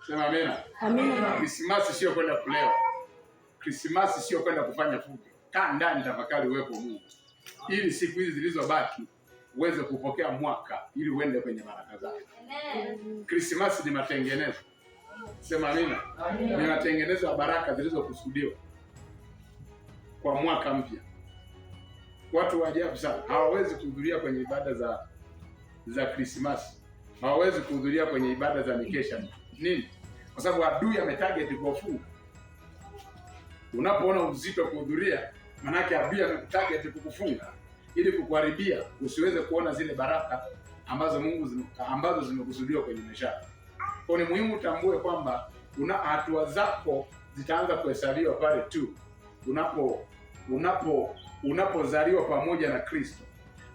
Sema amina. Amina. Krismasi sio kwenda kulewa. Krismasi sio kwenda kufanya fujo. Kaa ndani, tafakari uwepo Mungu, ili siku hizi zilizobaki uweze kupokea mwaka, ili uende kwenye baraka zake. Krismasi ni matengenezo. Sema amina. Ni matengenezo ya baraka zilizokusudiwa kwa mwaka mpya. Watu wa ajabu sana hawawezi kuhudhuria kwenye ibada za Krismasi, hawawezi kuhudhuria kwenye ibada za mikesha. Nini? Kwa sababu adui ametarget kuwafunga. Unapoona uzito kuhudhuria, manake adui ametarget kukufunga ili kukuharibia usiweze kuona zile baraka ambazo zimekusudiwa kwenye maisha yako. Kwa ni muhimu utambue kwamba hatua zako zitaanza kuhesabiwa pale tu unapozaliwa pamoja na Kristo.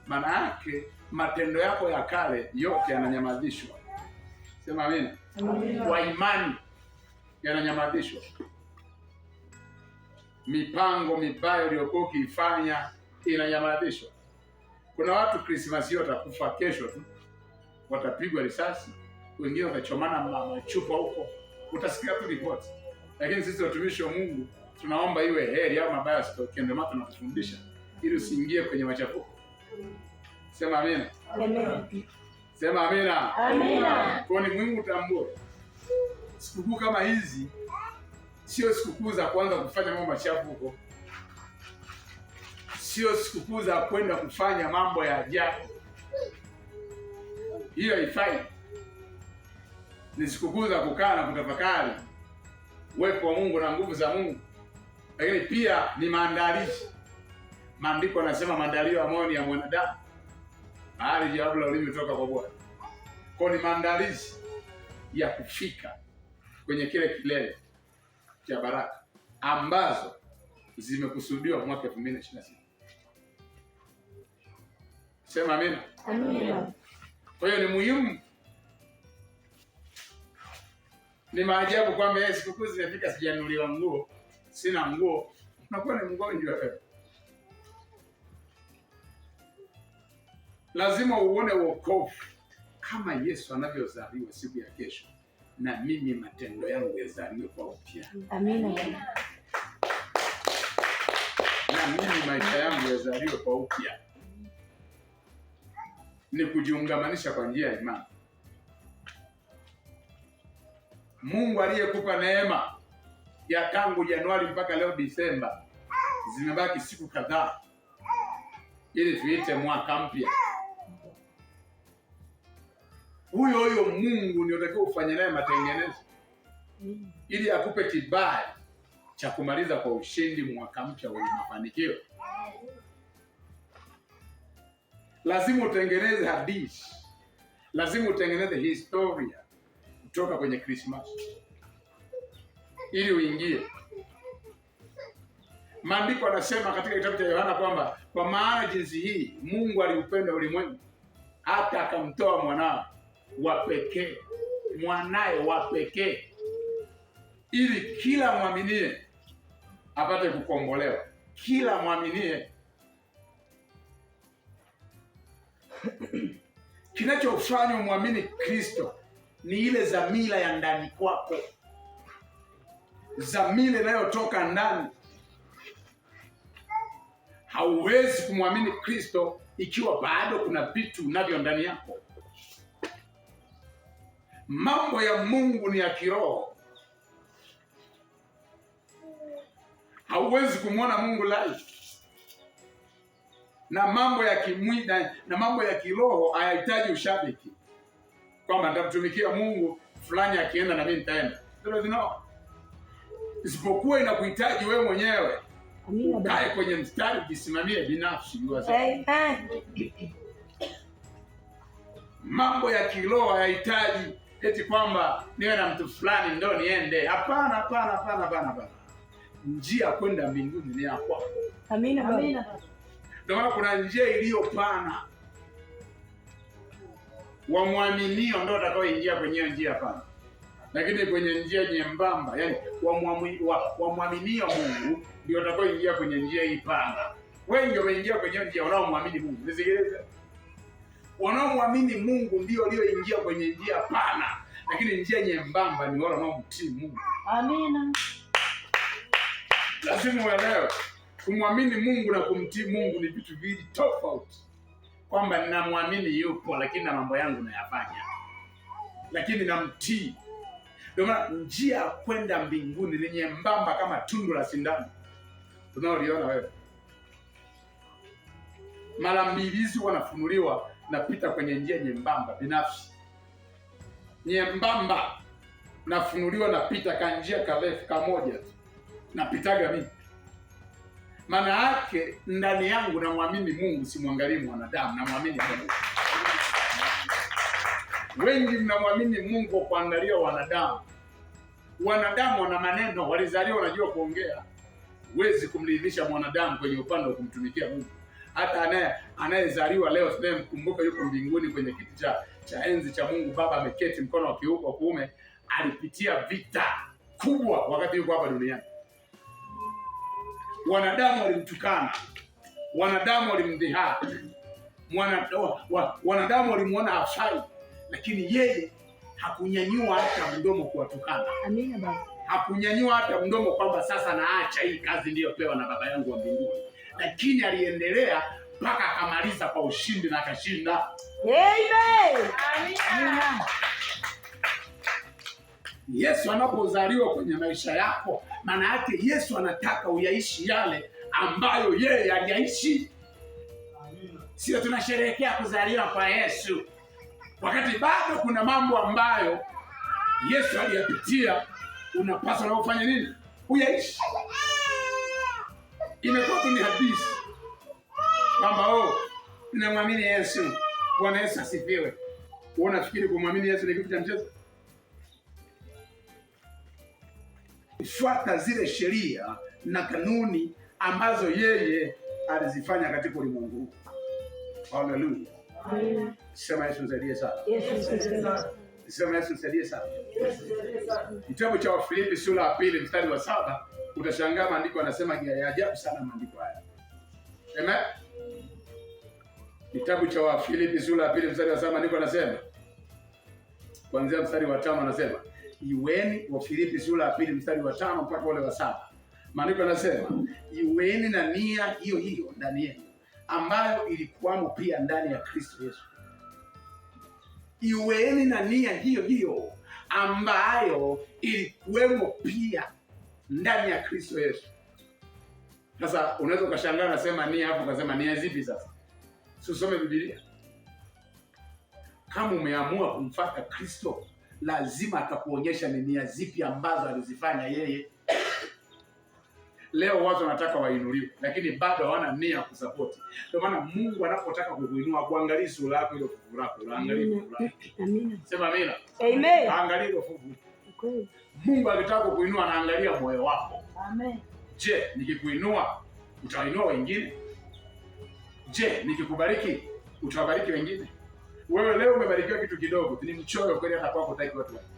Maana yake matendo yako ya kale yote yananyamazishwa. Sema amina. Kwa imani yananyamazishwa. Mipango mibaya uliyokuwa ukiifanya inanyamazishwa. Kuna watu Krismasi hiyo watakufa kesho tu, watapigwa risasi, wengine watachomana machupa huko, utasikia tu ripoti. Lakini sisi watumishi wa Mungu tunaomba iwe heri au mabaya sitokee, ndio maana tunakufundisha ili usiingie kwenye machafuko. Sema amina. Amina. Sema amina. Amina. Kwa ni muhimu utambue sikukuu kama hizi sio sikukuu za kuanza kufanya mambo machafu huko, sio sikukuu za kwenda kufanya mambo ya ajabu. Hiyo haifai. Ni sikukuu za kukaa na kutafakari uwepo wa Mungu na nguvu za Mungu, lakini pia ni maandalizi. Maandiko yanasema maandalio ya moyo ni ya mwanadamu, bali jawabu la ulimi toka kwa Bwana. Kwa ni maandalizi ya kufika kwenye kile kilele cha baraka ambazo zimekusudiwa mwaka 2026. Sema amina. Amina. Kwa hiyo ni muhimu. Ni maajabu kwamba sikukuu zimefika sijanunuliwa nguo, sina nguo, unakuwa ni mgonjwa wewe. Lazima uone wokovu kama Yesu anavyozaliwa siku ya kesho, na mimi matendo yangu yazaliwe kwa upya. Amina. Na mimi maisha yangu yazaliwe kwa upya. Ni kujiungamanisha kwa njia ya imani. Mungu aliyekupa neema ya tangu Januari mpaka leo Disemba, zimebaki siku kadhaa ili tuite mwaka mpya. Huyo Mungu ndio unatakiwa ufanye naye matengenezo ili akupe kibali cha kumaliza kwa ushindi mwaka mpya wenye mafanikio. Lazima utengeneze hadithi, lazima utengeneze historia kutoka kwenye Krismasi ili uingie. Maandiko yanasema katika kitabu cha Yohana kwamba kwa maana jinsi hii Mungu aliupenda ulimwengu hata akamtoa mwanae wa pekee ili kila mwaminie apate kukombolewa. Kila mwaminie. Kinachofanya muamini Kristo ni ile dhamira ya ndani kwako, dhamira inayotoka ndani. Hauwezi kumwamini Kristo ikiwa bado kuna vitu unavyo ndani yako. Mambo ya Mungu ni ya kiroho. Hauwezi kumwona Mungu live. Na mambo ya kimwili na mambo ya kiroho hayahitaji ushabiki, kwamba nitamtumikia Mungu fulani akienda na mimi nitaenda. Ndio. Isipokuwa inakuhitaji wewe mwenyewe ukae kwenye mstari, ujisimamie binafsi. Mambo ya kiroho hayahitaji eti kwamba niwe na mtu fulani ndio niende. Hapana. Njia kwenda mbinguni ni yako. Amina. Amina. Ndio maana kuna njia iliyo-pana. Wamwaminio ndio watakaoingia kwenye njia pana. Lakini kwenye njia nyembamba, yani wamwaminio Mungu ndio watakaoingia kwenye njia hii pana. Wengi wameingia kwenye njia wanaomwamini Mungu. Nisikilize. Wanaomwamini Mungu ndio walioingia kwenye njia pana. lakini njia nyembamba ni wale wanaomtii Mungu. Amina. Lazima uelewe, kumwamini Mungu na kumtii Mungu ni vitu viwili tofauti. Kwamba ninamwamini yupo, lakini na mambo yangu nayafanya, lakini namtii. Ndio maana njia ya kwenda mbinguni ni nyembamba kama tundu la sindano. Unaoliona wewe, mara mbili hizi wanafunuliwa, napita kwenye njia nyembamba binafsi, nyembamba, nafunuliwa, napita kanjia karefu kamoja tu, napitaga mimi. Maana yake ndani yangu namwamini Mungu, simwangalii mwanadamu, namwamini Mungu. Wengi mnamwamini Mungu kwa kuangalia wanadamu. Wanadamu wana maneno, walizaliwa wanajua kuongea. Huwezi kumridhisha mwanadamu kwenye upande wa kumtumikia Mungu. Hata anayezaliwa leo tunayemkumbuka yuko mbinguni kwenye kiti cha enzi cha Mungu Baba, ameketi mkono wa kuume, alipitia vita kubwa wakati yuko hapa duniani. Wanadamu walimtukana, wanadamu walimdhihaki, wanadamu walimuona hafai, lakini yeye hakunyanyua hata mdomo kuwatukana. Amina baba. Hakunyanyua hata mdomo kwamba sasa naacha hii kazi niliyopewa na Baba yangu wa mbinguni, lakini aliendelea mpaka akamaliza kwa ushindi na akashinda. Amen. Amina. Yesu anapozaliwa kwenye maisha yako, maana yake Yesu anataka uyaishi yale ambayo yeye aliyaishi. Sio tunasherehekea kuzaliwa kwa Yesu, wakati bado kuna mambo ambayo Yesu aliyapitia. Unapaswa na ufanye nini? Uyaishi. Imekuwa tu ni hadithi kwamba ninamwamini Yesu. Bwana Yesu asifiwe. Unafikiri kumwamini Yesu ni kitu cha mchezo? Fuata zile sheria na kanuni ambazo yeye alizifanya katika ulimwengu. Haleluya. Amen. Sema Yesu nisaidie sana. Yesu nisaidie sana. Kitabu cha Wafilipi sura ya 2 mstari wa 7, utashangaa maandiko yanasema ya ajabu sana maandiko haya. Amen. Kitabu cha Wafilipi sura ya 2 mstari wa 7, maandiko yanasema kuanzia mstari wa 5, anasema iweni. Wafilipi sura ya 2 mstari wa 5 mpaka ule wa 7, maandiko yanasema iweni na nia hiyo hiyo ndani yenu, ambayo ilikuwamo pia ndani ya Kristo Yesu. Iweni na nia hiyo hiyo ambayo ilikuwemo pia ndani ya Kristo Yesu. Sasa unaweza ukashangaa nasema nia hapo, ukasema nia zipi sasa? Usome Biblia. Kama umeamua kumfuata Kristo, lazima atakuonyesha ni nia zipi ambazo alizifanya yeye. Leo watu wanataka wainuliwe, lakini bado hawana nia ya kusapoti. Ndio maana Mungu anapotaka kukuinua, kuangalia sura yako, ile fuvu lako, unaangalia fuvu lako. Amina. Sema amina. Amen. Angalia ile fuvu. Okay. Mungu akitaka kukuinua anaangalia moyo wako. Amen. Je, nikikuinua utainua wengine? Je, nikikubariki utawabariki wengine? Wewe leo umebarikiwa kitu kidogo, ni mchoyo kweli, hata kwako hutaki watu waone.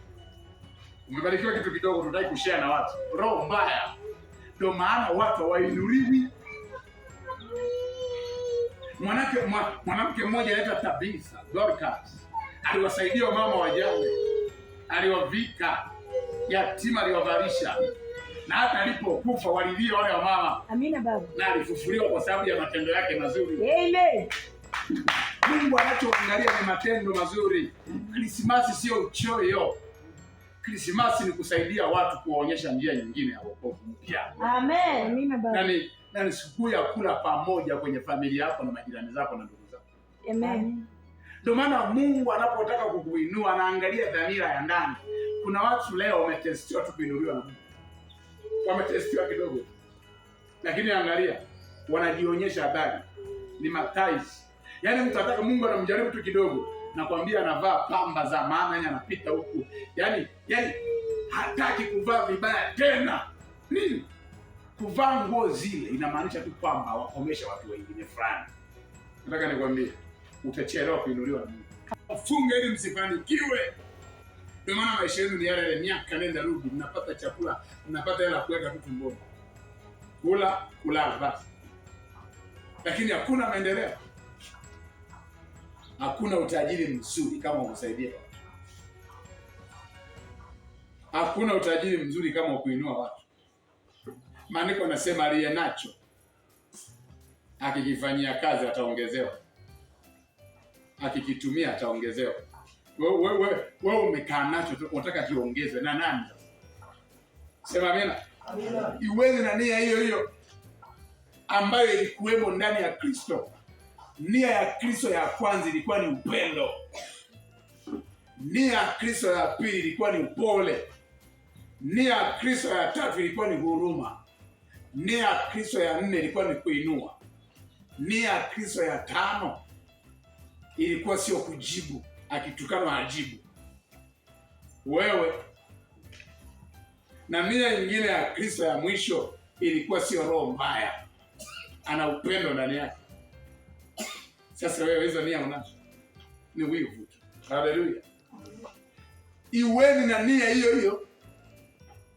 Umebarikiwa kitu kidogo, tunataka kushare na watu. Roho mbaya. Ndio maana watu hawainuliwi. Mwanamke mmoja anaitwa Tabitha Dorcas, aliwasaidia mama wajane, aliwavika yatima, aliwavalisha, na hata alipokufa walilia wale wa mama. Amina baba. Na alifufuliwa kwa sababu ya matendo yake mazuri. Amen. Mungu anachoangalia ni matendo mazuri. Krismasi sio uchoyo. Krismasi ni kusaidia watu, kuwaonyesha njia nyingine ya wokovu mpya. Amen. Amina baba. Na ni siku ya kula pamoja kwenye familia yako na majirani zako na ndugu zako. Amen. Ndio maana Mungu anapotaka kukuinua anaangalia dhamira ya ndani. Kuna watu leo wametestiwa tu kuinuliwa na Mungu. Wametestiwa kidogo. Lakini angalia, wanajionyesha habari. Ni mataifa. Yaani mtu anataka Mungu anamjaribu tu kidogo, nakwambia anavaa pamba za maana, yani anapita huku. Yaani hataki kuvaa vibaya tena. Nini? Kuvaa nguo zile inamaanisha tu kwamba wakomesha watu wengine fulani. Nataka nikwambie, utachelewa kuinuliwa na Mungu. Funga ili msifanikiwe. Ndio maana maisha yenu ni yale miaka nenda rudi, mnapata chakula, mnapata hela kuweka tu tumboni. Kula, kulala basi. Lakini hakuna maendeleo. Hakuna utajiri mzuri kama ukusaidia. Hakuna utajiri mzuri kama kuinua watu. Maandiko yanasema aliye nacho akikifanyia kazi ataongezewa, akikitumia ataongezewa. Wewe umekaa nacho unataka kiongezwe na nani? Sema amina. Amina. Iweni na nia hiyo hiyo ambayo ilikuwemo ndani ya Kristo. Nia ya Kristo ya kwanza ilikuwa ni upendo. Nia ya Kristo ya pili ilikuwa ni upole. Nia ya Kristo ya tatu ilikuwa ni huruma. Nia ya Kristo ya nne ilikuwa ni kuinua. Nia ya Kristo ya tano ilikuwa sio kujibu, akitukana ajibu. Wewe na nia nyingine ya Kristo ya mwisho ilikuwa sio roho mbaya, ana upendo ndani yake. Sasa wewe hizo nia unazo, ni wivu tu. Haleluya. Iweni na nia hiyo hiyo.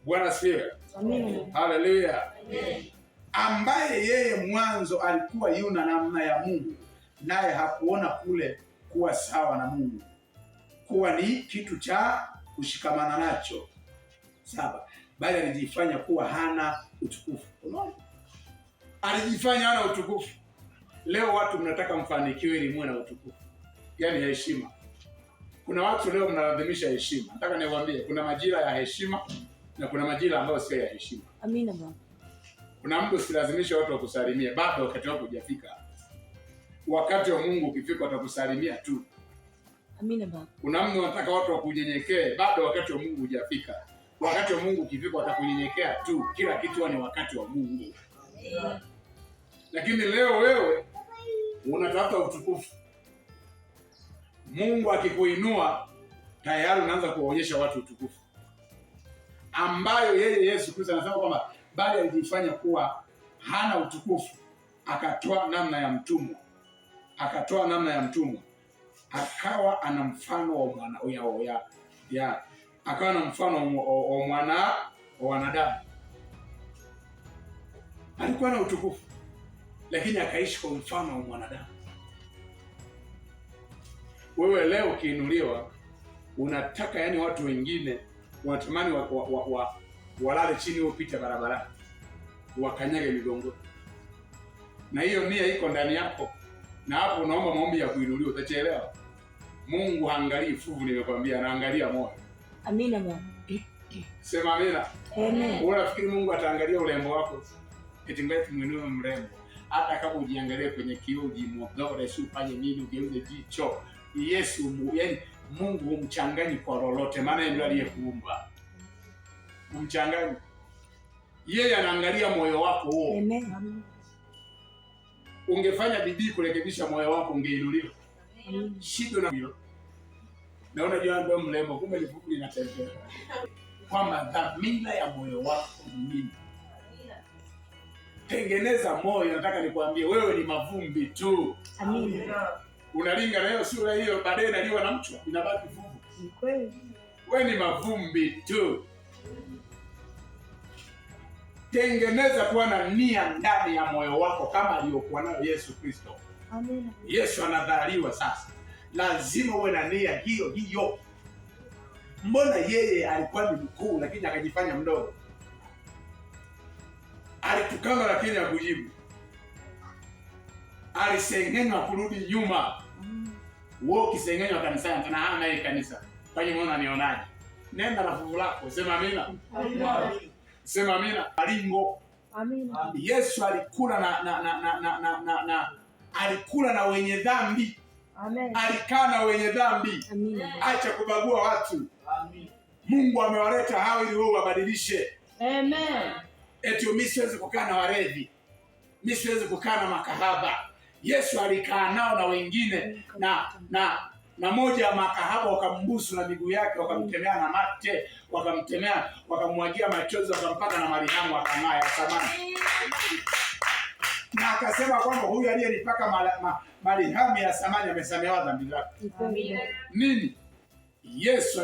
Bwana sifiwe. Amen. Haleluya. Amen. Ambaye yeye mwanzo alikuwa yuna namna ya Mungu, naye hakuona kule kuwa sawa na Mungu kuwa ni kitu cha kushikamana nacho. 7. Bali alijifanya kuwa hana utukufu. Unaona? Alijifanya hana utukufu. Leo watu mnataka mfanikiwe ili muwe na utukufu, yaani heshima. Kuna watu leo mnaadhimisha heshima. Nataka niwaambie kuna majira ya heshima na kuna majira ambayo sio ya heshima. Amina baba. Kuna mtu usilazimisha watu wakusalimie, bado wakati wako hujafika. Wakati wa Mungu ukifika watakusalimia tu. Amina baba. Kuna mtu anataka watu wakunyenyekee, bado wakati wa Mungu hujafika. Wakati wa Mungu ukifika watakunyenyekea tu. Kila kitu ni wakati wa Mungu. Amen. Lakini leo wewe unatafuta utukufu. Mungu akikuinua tayari unaanza kuwaonyesha watu utukufu ambayo yeye Yesu Kristo anasema kwamba bali alijifanya kuwa hana utukufu, akatoa namna ya mtumwa. Akawa ana mfano wa mwana akawa na mfano wa wanadamu. Alikuwa na utukufu lakini akaishi kwa mfano wa mwanadamu. Wewe leo ukiinuliwa unataka yani watu wengine wanatamani walale chini upite barabarani wakanyage migongo. Na hiyo nia iko ndani yako. Na hapo unaomba maombi ya kuinuliwa, utachelewa. Mungu haangalii fuvu, nimekwambia, anaangalia moyo. Amina baba. Sema amina. Amen. Unafikiri Mungu ataangalia urembo wako? Eti ngoja tumuinue mrembo. Hata kama ujiangalie kwenye kioo ujimwone si ufanye nini, ugeuze jicho. Yesu yaani Mungu humchanganyi kwa lolote, maana yeye ndiye aliyekuumba. Humchanganyi. Yeye anaangalia moyo wako huo. Amen. Ungefanya bidii kurekebisha moyo wako ungeinuliwa. Shida na hilo. Na unajua ndio mrembo, kumbe ni fuku linatembea. Kwamba dhamira ya moyo wako ni nini? Tengeneza moyo. Nataka nikwambie wewe ni mavumbi tu. Amina. Unalinga leo sura hiyo, baadaye inaliwa na mchwa, inabaki vumbi. Ni kweli. Wewe ni mavumbi tu. Tengeneza kuwa na nia ndani ya moyo wako kama aliyokuwa nayo Yesu Kristo. Amina. Yesu anadhaliwa sasa. Lazima uwe na nia hiyo hiyo. Mbona yeye alikuwa ni mkuu lakini akajifanya mdogo? Alitukana lakini hakujibu. Alisengenywa kurudi nyuma. Wewe ukisengenywa kanisani tena hana ile kanisa. Kwa hiyo unaona nionaje? Nenda na fuvu lako, sema amina. Amina. Sema amina. Alingo. Amina. Yesu alikula na alikula na wenye dhambi. Amen. Alikaa na wenye dhambi. Amina. Acha kubagua watu. Amen. Mungu amewaleta hao ili wewe ubadilishe. Amen. Eti mimi siwezi kukaa na warevi. Mimi siwezi kukaa na makahaba. Yesu alikaa nao na wengine na moja ya makahaba wakambusu na miguu yake, wakamtemea na mate, wakamwagia machozi, wakampaka na marihamu akang'aa ya samani. Na akasema kwamba huyu aliyenipaka marihamu ya samani amesamehewa dhambi zake. Amina. Nini? Yesu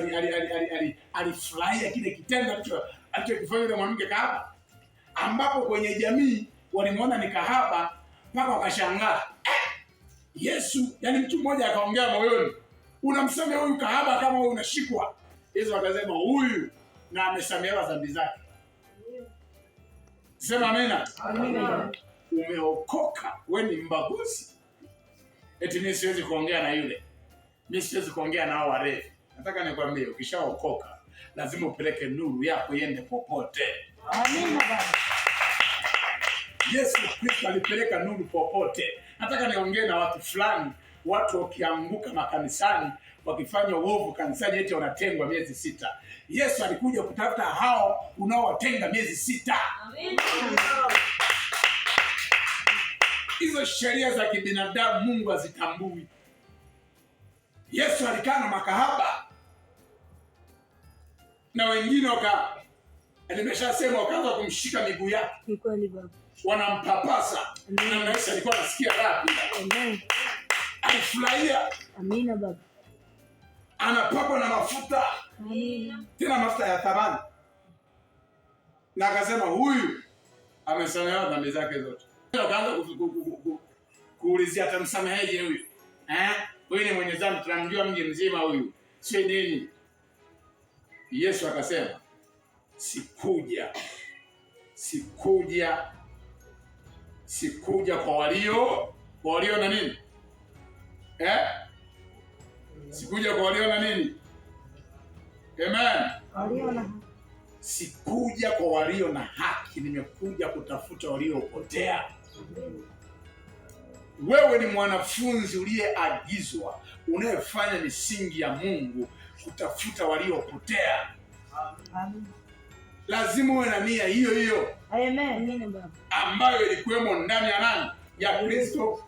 alifurahia kile kitendo alichokifanya yule mwanamke kahaba, ambapo kwenye jamii walimwona ni kahaba mpaka wakashangaa. Yesu, yani mtu mmoja akaongea moyoni, unamsema huyu kahaba kama wewe unashikwa. Yesu akasema na amesamehewa dhambi zake. Sema amina. Amina. Umeokoka, wewe ni mbaguzi. Eti mimi siwezi kuongea na yule. Mimi siwezi kuongea na hao warefu. Nataka nikwambie, ukishaokoka lazima upeleke nuru yako iende popote. Amina baba. Yesu Kristo alipeleka nuru popote. Nataka niongee na watu fulani, watu wakianguka makanisani, wakifanya uovu kanisani eti wanatengwa miezi 6. Yesu alikuja kutafuta hao unaowatenga miezi 6. Amina. Hizo sheria za kibinadamu Mungu hazitambui. Yesu alikaa na makahaba na wengine nimeshasema wakaanza kumshika miguu yake. Ni kweli baba. Wanampapasa. Na Yesu alikuwa anasikia raha. Amen. Alifurahia. Amina baba. Anapakwa na mafuta. Amina. Tena mafuta ya thamani. Na akasema huyu amesamehewa dhambi zake zote. Akaanza kuulizia atamsameheje huyu? Huyu ni mwenye dhambi, tunamjua mji mzima huyu. Sio nini? Yesu akasema sikuja kwa walio na nini? Sikuja kwa walio na nini? Amen. Sikuja kwa walio na haki, nimekuja kutafuta waliopotea. Wewe ni mwanafunzi uliyeagizwa, unayefanya misingi ya Mungu, kutafuta waliopotea. Amen. Lazima uwe na nia hiyo. Amen. Ambayo ilikuwemo ndani ya nani? Ya Kristo.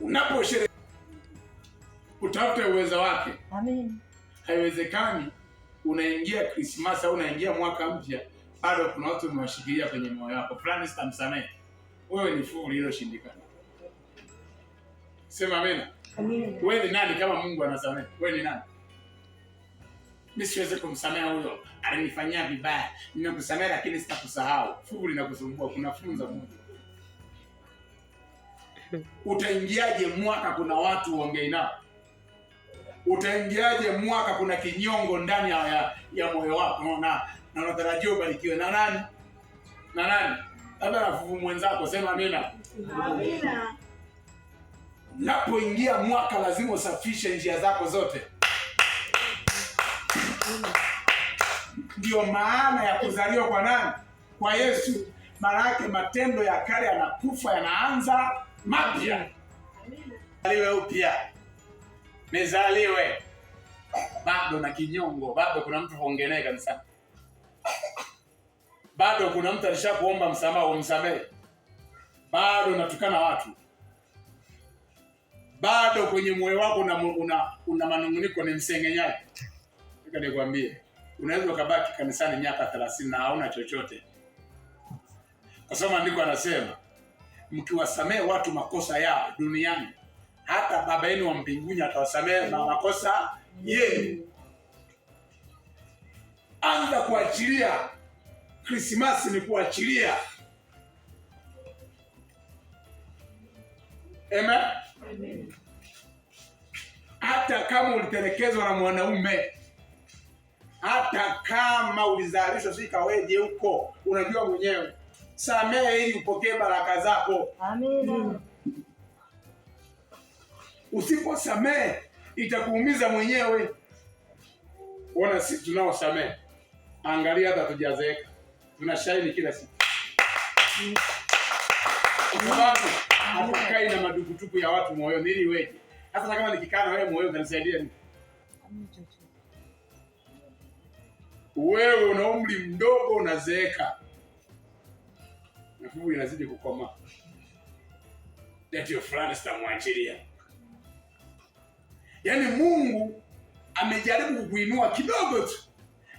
Unaposherehekea utafute uwezo wake. Amen. Haiwezekani unaingia Krismasi au unaingia mwaka mpya bado kuna watu umewashikilia kwenye moyo wako. Fulani sitamsamehe. Wewe ni fuvu lililoshindikana. Sema amina. Amina. Wewe ni nani kama Mungu anasamehe? Wewe ni nani? Mimi siwezi kumsamehe huyo. Alinifanyia vibaya. Ninakusamehe lakini sitakusahau. Fuvu linakusumbua, kunafunza Mungu. Utaingiaje mwaka kuna watu uongei nao? Utaingiaje mwaka kuna kinyongo ndani ya moyo wako na unatarajia ubarikiwe na nani? Na nani? Labda na fuvu mwenzako. Sema amina. Amina. Unapoingia mwaka lazima usafishe njia zako zote. Ndio maana ya kuzaliwa kwa nani? Kwa Yesu. Maana yake matendo ya kale yanakufa, yanaanza mapya. Nizaliwe upya. Nizaliwe. Bado na kinyongo, bado kuna mtu hongenee kabisa. Bado kuna mtu alishakuomba msamaha umsamehe. Bado unatukana watu. Bado kwenye moyo wako una manunguniko, ni msengenyaji. Nataka nikwambie, unaweza ukabaki kanisani miaka 30 na hauna chochote. Kwa sababu andiko anasema, mkiwasamehe watu makosa yao duniani, hata Baba yenu wa mbinguni atawasamehe makosa yenu. Anza kuachilia. Krismasi ni kuachilia. Amen. Hata kama ulitelekezwa na mwanaume, hata kama ulizalishwa si kaweje huko, unajua mwenyewe. Samehe ili upokee baraka zako. Amina. Usiposamehe itakuumiza mwenyewe. Ona sisi tunaosamehe, angalia hata tujazeeka, tunashaini kila siku. Kwa sababu hatukai na madukutuku ya watu moyoni ili weje. Hata kama nikikaa na wewe moyoni utanisaidia nini? Wewe una umri mdogo, unazeeka. Na nguvu inazidi kukoma. Ndio fulani sitamwachilia. Yaani Mungu amejaribu kukuinua kidogo tu.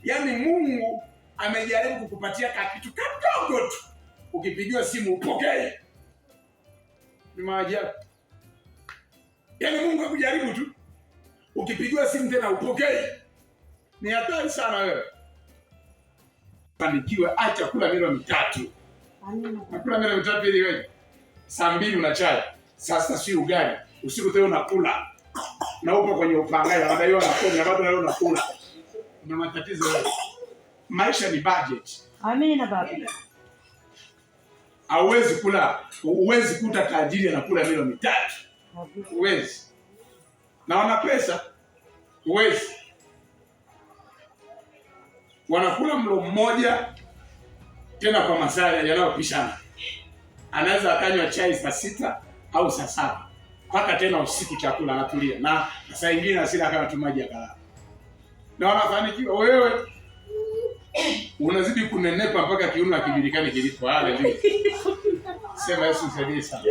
Yaani Mungu amejaribu kukupatia kitu kidogo tu. Ukipigiwa simu upokee. Ni maajabu. Yaani Mungu hakujaribu tu. Ukipigiwa simu tena upokee. Ni hatari sana wewe. Fanikiwe, acha kula milo mitatu. Amina. Nakula milo mitatu ili wewe. Saa 2 una chai. Sasa si ugali. Usiku tena unakula. na upo kwenye upangaji, wanadaiwa na kodi na bado leo unakula. Una matatizo wewe. Maisha ni budget. Amina baba. Hauwezi kula, huwezi kuta tajiri anakula milioni 3. Huwezi. Na wana pesa. Huwezi. Wanakula mlo mmoja tena kwa masaa yanayopishana. Anaweza akanywa chai saa 6 au saa 7. Mpaka tena usiku chakula anatulia. Na saa nyingine asila kama tumaji akalala. Na wanafanikiwa. Wewe unazidi kunenepa mpaka kiuno hakijulikani kilipo. Haleluya. Sema Yesu nisaidie sana.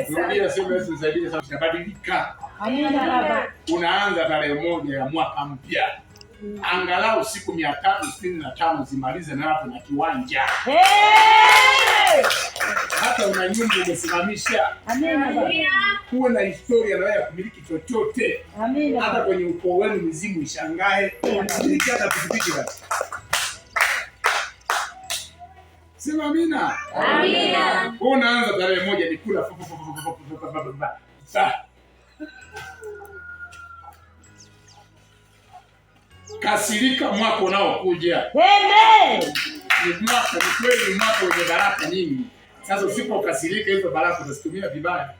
Rudia sema Yesu nisaidie sana. Utabadilika. Amina baba. Unaanza tarehe 1 ya mwaka mpya. Angalau siku 365 zimalize na hapo na kiwanja. Hata una nyumba umesimamisha. Amina baba. Kuwe na historia na wewe ya kumiliki chochote. Amina. Hata kwenye ukoo wenu mizimu ishangae. Miliki hata pikipiki basi. Sema amina. Amina. Unaanza tarehe 1 ni kula. Kasirika mwaka unaokuja. Amen. Ni kweli ni mwaka wenye baraka nyingi. Sasa usipokasirika hizo baraka utazitumia vibaya.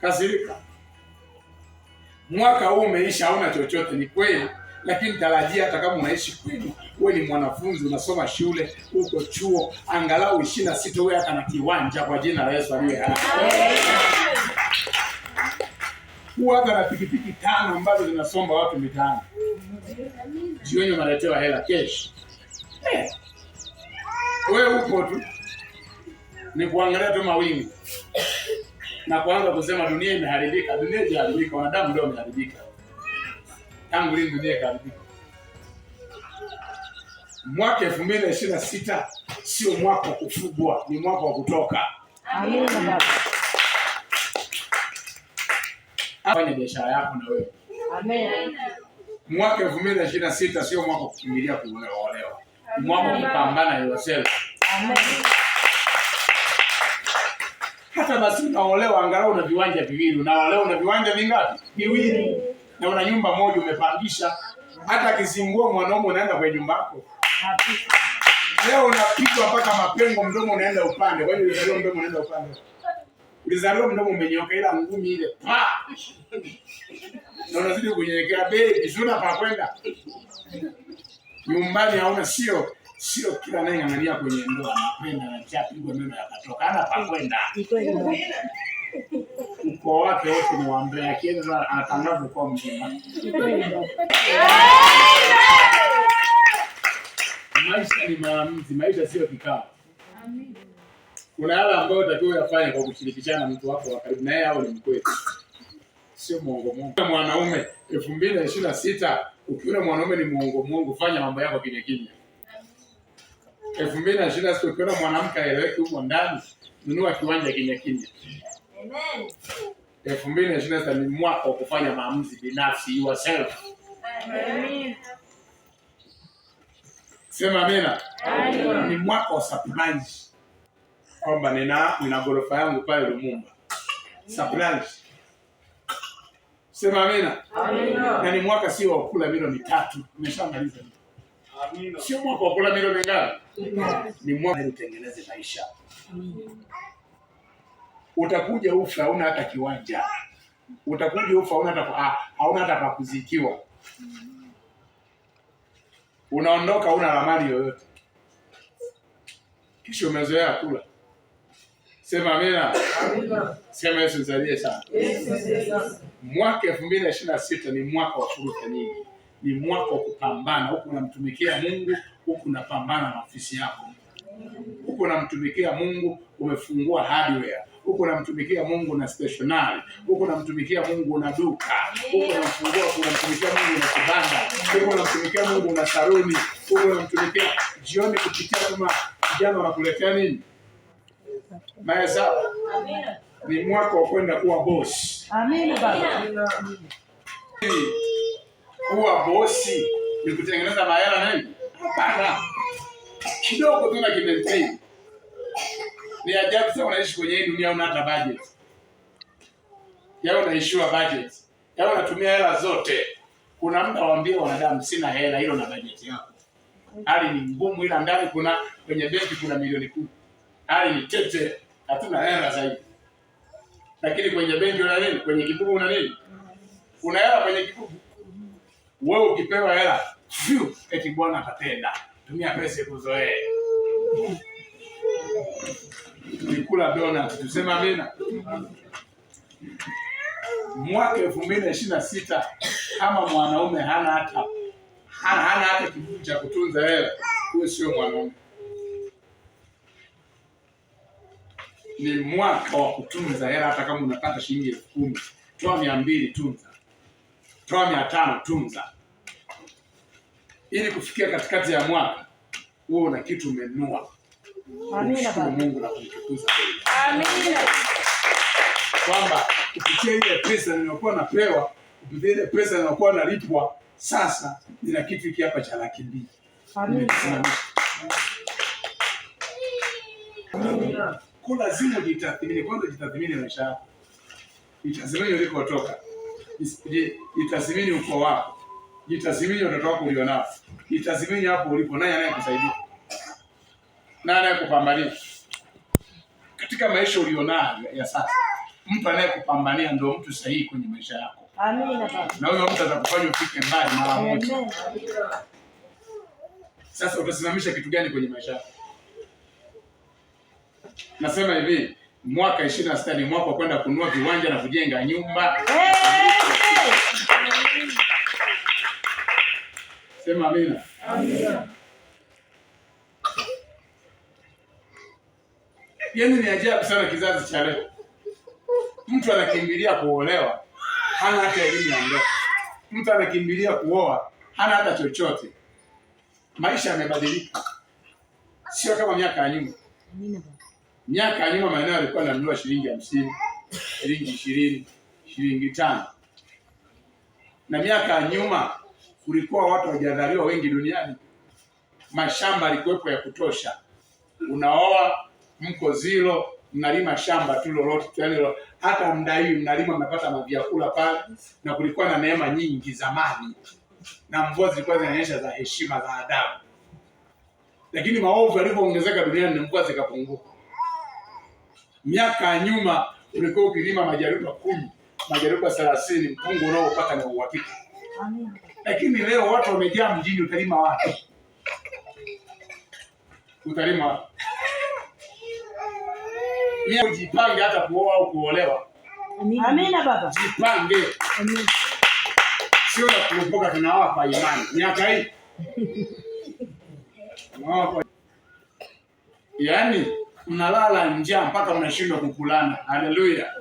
Kasirika. Mwaka huu umeisha, hauna chochote, ni kweli, lakini tarajia hata kama unaishi kwenu, wewe ni mwanafunzi unasoma shule, uko chuo, angalau 26 wewe hata na kiwanja kwa jina la Yesu aliye hai. Huwa hata na pikipiki 5 ambazo zinasomba watu mitaani. Jioni unaletewa hela cash. Wewe uko tu ni kuangalia tu mawingu na kuanza kusema dunia imeharibika. Dunia haijaharibika, wanadamu ndio wameharibika. Tangu lini dunia ikaharibika? Mwaka 2026 sio mwaka wa kufugwa, ni mwaka wa kutoka. Amina baba. Fanya biashara yako na wewe. Amen. Mwaka 2026 sio mwaka wa kukimbilia kuolewa. Ni mwaka wa kupambana yourself. Amen. Hata basi unaolewa angalau una viwanja viwili. Unaolewa una viwanja vingapi? Viwili. Na una nyumba moja umepangisha. Hata kizingua mwanaume unaenda kwenye nyumba yako. Leo unapigwa mpaka mapengo, mdomo unaenda upande. Wewe ulizaliwa mdomo unaenda upande. Ulizaliwa mdomo umenyoka, ila ngumi ile pa. Na unazidi kunyenyekea baby, sina pa kwenda. Nyumbani hauna, sio kila naye angalia kwenye ndoa anapenda na chapigwa meno yakatoka. Ana pa kwenda. Ukoo wake wote ni waambia, akienda anatangaza kwa mzima. Maisha ni maamuzi, maisha sio kikao. Kuna yale ambayo utakiwa yafanye kwa kushirikishana na mtu wako wa karibu na yeye au ni mkweli. Sio muongo. Mwanaume 2026 ukiona mwanaume ni muongo, fanya mambo yako kimya kimya. 2026 ukiona mwanamke aeleweki huko ndani, nunua kiwanja kimya kimya. Amen. 2026 ni mwaka wa kufanya maamuzi binafsi, yourself. Amen. Sema amina. Amen. Ni mwaka wa surprise. Kwamba nina gorofa yangu pale Lumumba. Surprise. Sema amina. Amina. Na ni mwaka sio wa kula milioni 3. Umeshamaliza. Amina. Sio mwaka wa kula milioni ngapi? Ni mwaka wa kutengeneza maisha. Utakuja ufa hauna hata kiwanja. Utakuja ufa hauna hata pa kuzikiwa. Unaondoka huna ramani yoyote. Kisha umezoea kula. Sema amina. Amina. Sema Yesu nisaidie sana. Mwaka 2026 ni mwaka wa fursa nyingi. Ni mwaka wa kupambana. Huku unamtumikia Mungu, huku unapambana na ofisi yako. Huku unamtumikia Mungu, umefungua hardware. Huku unamtumikia Mungu na stationery. Huku unamtumikia Mungu na duka. Huku unamtumikia Mungu na kibanda. Huku unamtumikia Mungu na saloni. Huku unamtumikia jioni kupitia kama vijana wanakuletea nini? Mahesabu. Amina. Ni mwaka wa kwenda kuwa boss. Amina baba. Kuwa bosi ni kutengeneza mahela nini? Hapana. Kidogo tu na kimentain. Ni ajabu sana unaishi kwenye hii dunia una hata budget. Yao unaishiwa budget. Yao unatumia hela zote. Kuna muda waambie wanadamu sina hela, hilo na budget yako. Hali ni ngumu, ila ndani kuna kwenye benki kuna milioni 10. Hali ni tete, hatuna hela zaidi. Lakini kwenye benki una nini? Kwenye kibubu una nini? Una hela kwenye kibubu. Wewe ukipewa hela, eti Bwana atapenda. Tumia pesa kuzoea. Nikula donut, tuseme amina. Mwaka 2026 kama mwanaume hana hata kibubu cha kutunza hela, huyo sio mwanaume. Ni mwaka wa kutunza hela. Hata kama unapata shilingi 10,000, toa 200 tunza. Toa 500 tunza. Ili kufikia katikati ya mwaka wewe una kitu umenunua. Amina baba. Mungu na kumtukuza. Amina. Kwamba kupitia ile pesa niliyokuwa napewa, kupitia ile pesa niliyokuwa nalipwa, sasa nina kitu hiki hapa cha 200,000. Amina. Kwa lazima ujitathmini, kwanza jitathmini maisha yako. Jitathmini ulikotoka. Jitathmini uko wako. Jitathmini watoto wako ulionao. Jitathmini hapo ulipo, nani anayekusaidia? Nani anayekupambania? Katika maisha ulionayo ya sasa, mtu anayekupambania ndio mtu sahihi kwenye maisha yako. Amina baba. Na huyo mtu atakufanya ufike mbali mara moja. Sasa utasimamisha kitu gani kwenye maisha yako? Nasema hivi, mwaka 26 ni mwaka wa kwenda kununua viwanja na kujenga nyumba. Sema amina. Amina. Yaani ni ajabu sana kizazi cha leo. Mtu anakimbilia kuolewa, hana hata elimu ya ndoa. Mtu anakimbilia kuoa, hana hata chochote. Maisha yamebadilika. Sio kama miaka ya nyuma. Miaka ya nyuma maeneo yalikuwa yananunua shilingi 50, shilingi 20, shilingi 5. Na miaka ya nyuma kulikuwa watu hawajadhaliwa wengi duniani. Mashamba yalikuwepo ya kutosha. Unaoa, mko zilo, mnalima shamba tu lolote, yaani hata mdai mnalima mnapata mavyakula pale, na kulikuwa na neema nyingi zamani. Na mvua zilikuwa zinanyesha za heshima, za adabu. Lakini maovu yalipoongezeka duniani na mvua zikapungua. Miaka ya nyuma ulikuwa ukilima majaruba 10, majaruba 30, mpungu unaopata na uhakika. Amen. Lakini leo watu wamejaa mjini, utalima wapi? Utalima wapi? Mimi ujipange hata kuoa au kuolewa. Amina baba. Jipange. Amina. Sio na kuopoka tunawapa imani. Miaka hii. Yaani mnalala njaa mpaka mnashindwa kukulana. Haleluya.